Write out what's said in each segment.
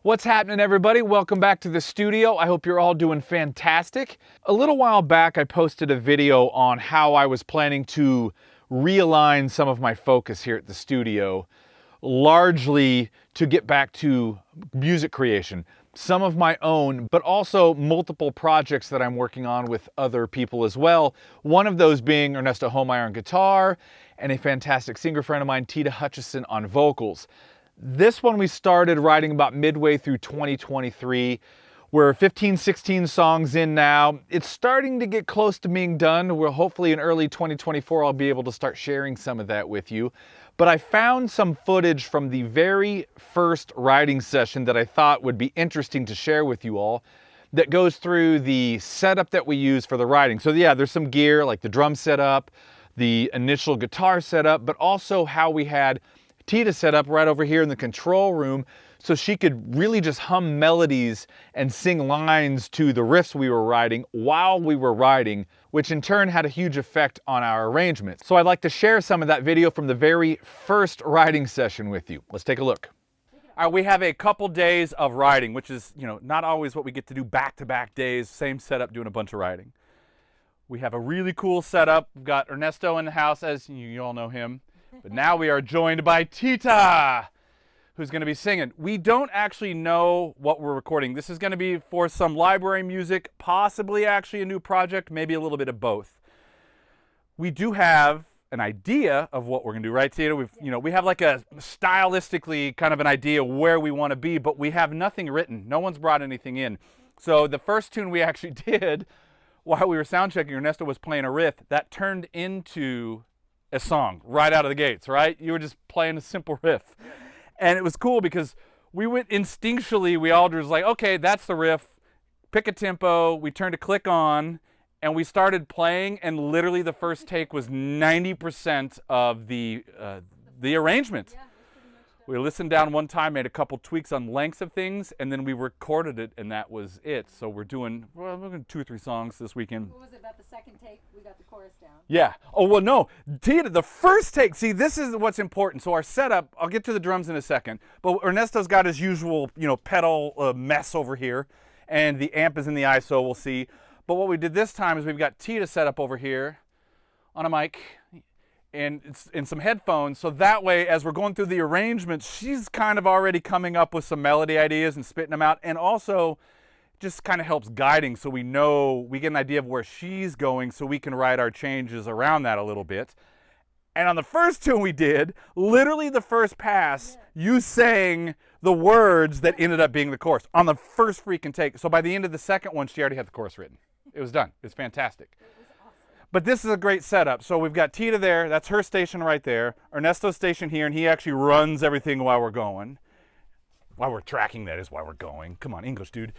What's happening, everybody? Welcome back to the studio. I hope you're all doing fantastic. A little while back, I posted a video on how I was planning to realign some of my focus here at the studio, largely to get back to music creation. Some of my own, but also multiple projects that I'm working on with other people as well. One of those being Ernesto Homeyer on guitar and a fantastic singer friend of mine, Tita Hutchison, on vocals. This one we started writing about midway through 2023. We're 15, 16 songs in now. It's starting to get close to being done. We'll hopefully in early 2024, I'll be able to start sharing some of that with you. But I found some footage from the very first writing session that I thought would be interesting to share with you all that goes through the setup that we use for the writing. So yeah, there's some gear like the drum setup, the initial guitar setup, but also how we had Tita set up right over here in the control room so she could really just hum melodies and sing lines to the riffs we were writing while we were writing, which in turn had a huge effect on our arrangement. So I'd like to share some of that video from the very first writing session with you. Let's take a look. All right, we have a couple days of writing, which is, not always what we get to do back-to-back days, same setup, doing a bunch of writing. We have a really cool setup. We've got Ernesto in the house, as you all know him. But now we are joined by Tita, who's going to be singing. We don't actually know what we're recording. This is going to be for some library music, possibly actually a new project, maybe a little bit of both. We do have an idea of what we're going to do, right, Tita? We have like a stylistically kind of an idea where we want to be, but we have nothing written. No one's brought anything in. So the first tune we actually did while we were sound checking, Ernesto was playing a riff that turned into a song right out of the gates, right? You were just playing a simple riff. And it was cool because we went instinctually, we all was like, okay, that's the riff, pick a tempo, we turned to click on, and we started playing, and literally the first take was 90% of the arrangement. Yeah, we listened down one time, made a couple tweaks on lengths of things, and then we recorded it, and that was it. So we're doing 2 or 3 songs this weekend. What was it about the second take? We got the chorus down. Yeah. Oh, well, no. Tita, the first take, see, this is what's important. So our setup, I'll get to the drums in a second, but Ernesto's got his usual, pedal mess over here, and the amp is in the ISO, we'll see. But what we did this time is we've got Tita set up over here on a mic and some headphones, so that way, as we're going through the arrangement, she's kind of already coming up with some melody ideas and spitting them out, and also just kind of helps guiding so we get an idea of where she's going so we can write our changes around that a little bit. And on the first tune we did, literally the first pass, you sang the words that ended up being the chorus on the first freaking take. So by the end of the second one, she already had the chorus written. It was done. It's fantastic. But this is a great setup. So we've got Tita there. That's her station right there. Ernesto's station here, and he actually runs everything while we're going. While we're tracking, that is why we're going. Come on, English, dude.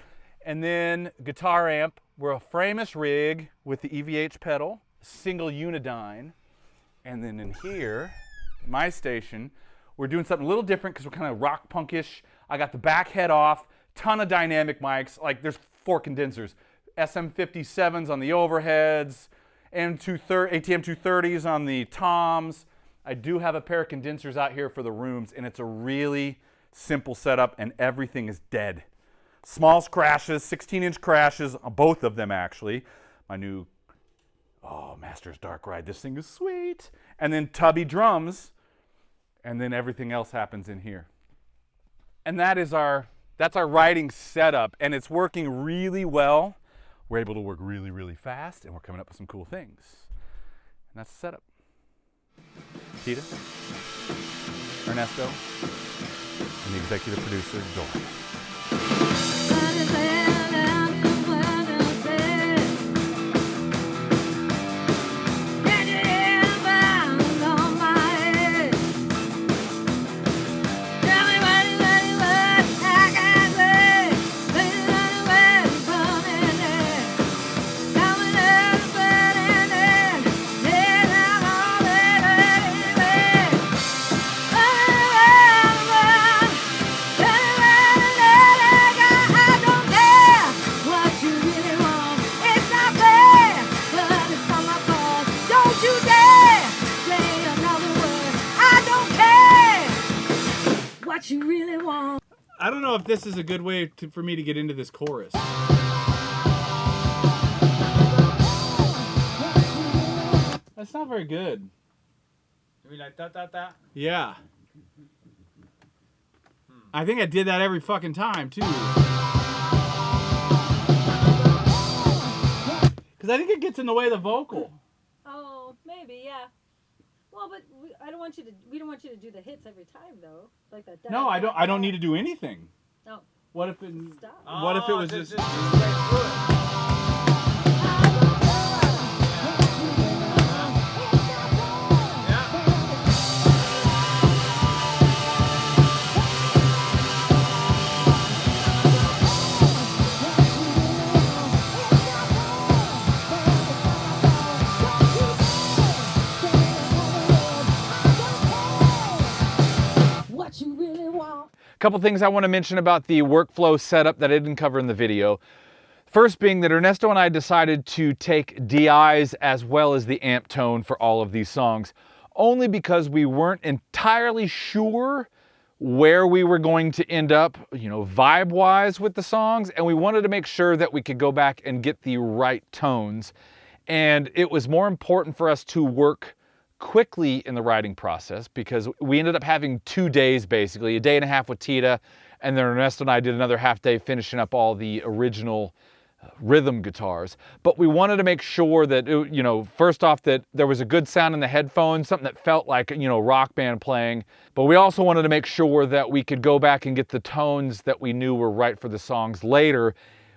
And then guitar amp. We're a Framus rig with the EVH pedal, single Unidyne. And then in here, my station, we're doing something a little different because we're kind of rock punkish. I got the back head off, ton of dynamic mics. Like there's 4 condensers. SM57s on the overheads, ATM 230s on the toms. I do have a pair of condensers out here for the rooms, and it's a really simple setup, and everything is dead. Small crashes, 16-inch crashes, both of them actually. My new, Masters Dark Ride, this thing is sweet. And then tubby drums, and then everything else happens in here. And that's our writing setup, and it's working really well. We're able to work really, really fast, and we're coming up with some cool things. And that's the setup. Tita, Ernesto, and the executive producer, Joy. I don't know if this is a good way for me to get into this chorus. That's not very good. You mean like da? Yeah. I think I did that every fucking time, too. Because I think it gets in the way of the vocal. Oh, maybe, yeah. Well, but I don't want you to. We don't want you to do the hits every time, though. Like that. No, I don't need to do anything. No. What if it? Stop. What if it was just? What you really want. A couple things I want to mention about the workflow setup that I didn't cover in the video. First being that Ernesto and I decided to take DIs as well as the amp tone for all of these songs, only because we weren't entirely sure where we were going to end up, vibe-wise with the songs, and we wanted to make sure that we could go back and get the right tones. And it was more important for us to work quickly in the writing process because we ended up having 2 days, basically, a day and a half with Tita, and then Ernesto and I did another half day finishing up all the original rhythm guitars. But we wanted to make sure that, first off, that there was a good sound in the headphones, something that felt like, rock band playing. But we also wanted to make sure that we could go back and get the tones that we knew were right for the songs later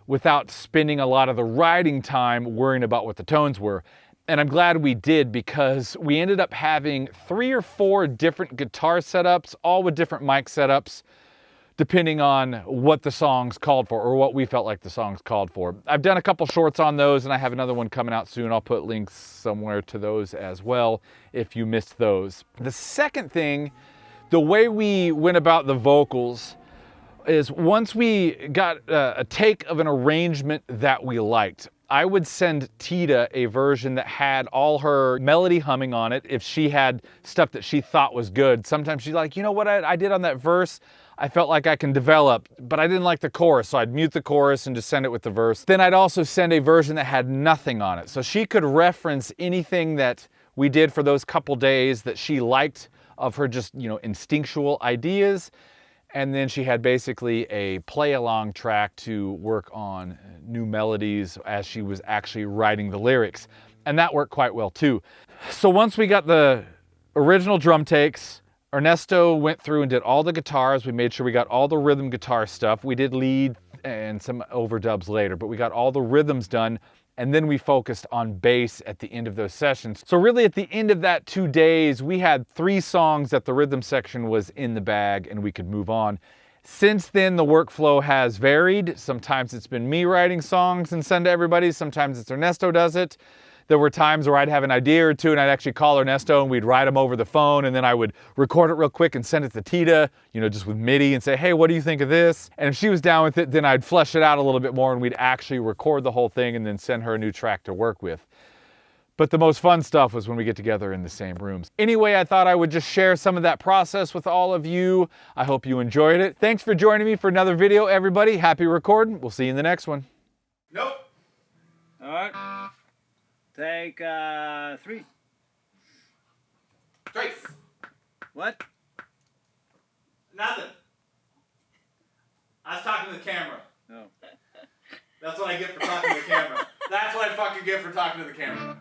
without spending a lot of the writing time worrying about what the tones were. And I'm glad we did because we ended up having 3 or 4 different guitar setups, all with different mic setups, depending on what the songs called for or what we felt like the songs called for. I've done a couple shorts on those and I have another one coming out soon. I'll put links somewhere to those as well if you missed those. The second thing, the way we went about the vocals is once we got a take of an arrangement that we liked, I would send Tita a version that had all her melody humming on it if she had stuff that she thought was good. Sometimes she's like, you know what I did on that verse? I felt like I can develop, but I didn't like the chorus, so I'd mute the chorus and just send it with the verse. Then I'd also send a version that had nothing on it, so she could reference anything that we did for those couple days that she liked of her just, instinctual ideas. And then she had basically a play-along track to work on new melodies as she was actually writing the lyrics. And that worked quite well too. So once we got the original drum takes, Ernesto went through and did all the guitars. We made sure we got all the rhythm guitar stuff. We did lead and some overdubs later, but we got all the rhythms done. And then we focused on bass at the end of those sessions. So really at the end of that 2 days, we had 3 songs that the rhythm section was in the bag and we could move on. Since then, the workflow has varied. Sometimes it's been me writing songs and send to everybody. Sometimes it's Ernesto does it. There were times where I'd have an idea or two and I'd actually call Ernesto and we'd write them over the phone and then I would record it real quick and send it to Tita, just with MIDI and say, hey, what do you think of this? And if she was down with it, then I'd flesh it out a little bit more and we'd actually record the whole thing and then send her a new track to work with. But the most fun stuff was when we get together in the same rooms. Anyway, I thought I would just share some of that process with all of you. I hope you enjoyed it. Thanks for joining me for another video, everybody. Happy recording. We'll see you in the next one. Nope. All right. Take 3. Trace. What? Nothing. I was talking to the camera. No. That's what I get for talking to the camera. That's what I fucking get for talking to the camera.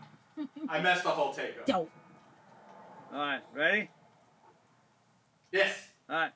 I messed the whole take up. Dope. All right. Ready? Yes. All right.